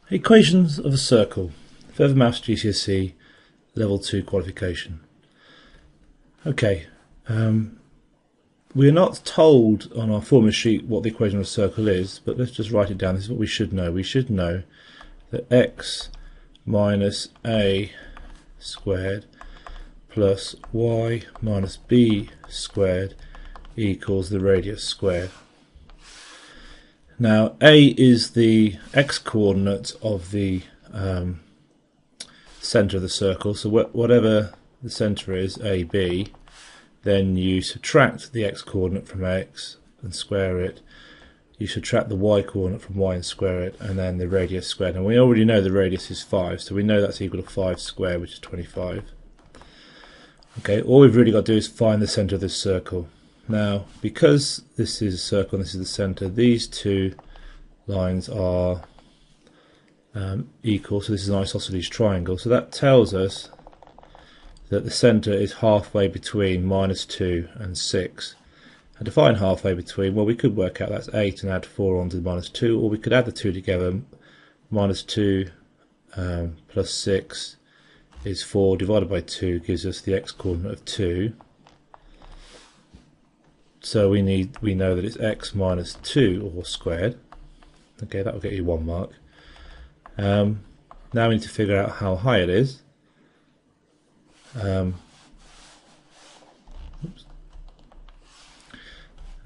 Equations of a circle. Further Maths GCSE Level 2 qualification. Okay, we are not told on our formula sheet what the equation of a circle is, but let's just write it down. This is what we should know. We should know that x minus a squared plus y minus b squared equals the radius squared. Now, a is the x-coordinate of the centre of the circle, so whatever the centre is, AB, then you subtract the x-coordinate from x and square it, you subtract the y-coordinate from y and square it, and then the radius squared. And we already know the radius is 5, so we know that's equal to 5 squared, which is 25. Okay, all we've really got to do is find the centre of this circle. Now, because this is a circle and this is the centre, these two lines are equal, so this is an isosceles triangle, so that tells us that the centre is halfway between -2 and 6. And to find halfway between, well, we could work out that's 8 and add 4 onto the -2, or we could add the two together. -2 plus 6 is 4 divided by 2 gives us the x-coordinate of 2. So we know that it's x minus 2 all squared. Okay, that will get you 1 mark. Now we need to figure out how high it is.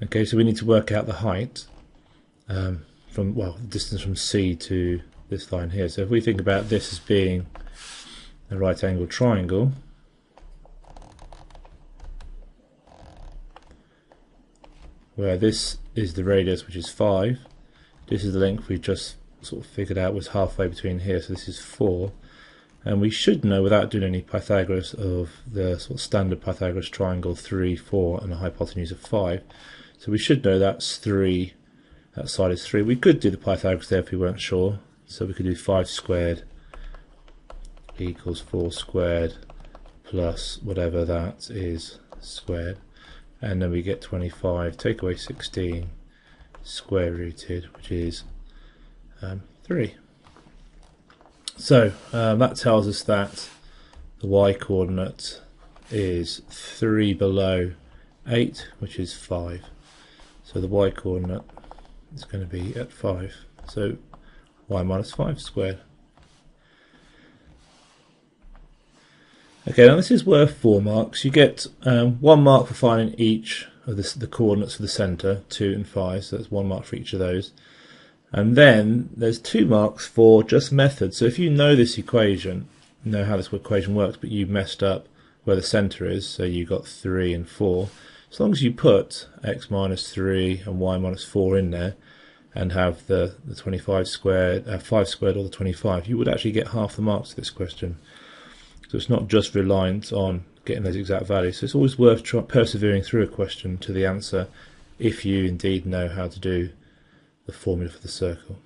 Okay, so we need to work out the height from, well, the distance from C to this line here. So if we think about this as being a right angled triangle, where this is the radius, which is 5, this is the length we just sort of figured out was halfway between here, so this is 4, and we should know without doing any Pythagoras of the sort of standard Pythagoras triangle 3, 4 and a hypotenuse of 5, so we should know that's 3, that side is 3. We could do the Pythagoras there if we weren't sure, so we could do 5 squared equals 4 squared plus whatever that is squared, and then we get 25, take away 16, square rooted, which is 3. So that tells us that the y-coordinate is 3 below 8, which is 5. So the y-coordinate is going to be at 5. So y minus 5 squared. Okay, now this is worth 4 marks. You get 1 mark for finding each of the coordinates of the centre, 2 and 5, so that's 1 mark for each of those. And then there's 2 marks for just method. So if you know this equation, you know how this equation works, but you messed up where the centre is, so you got 3 and 4, as long as you put x minus 3 and y minus 4 in there, and have the 25 squared, 5 squared or the 25, you would actually get half the marks of this question. So it's not just reliant on getting those exact values. So it's always worth persevering through a question to the answer if you indeed know how to do the formula for the circle.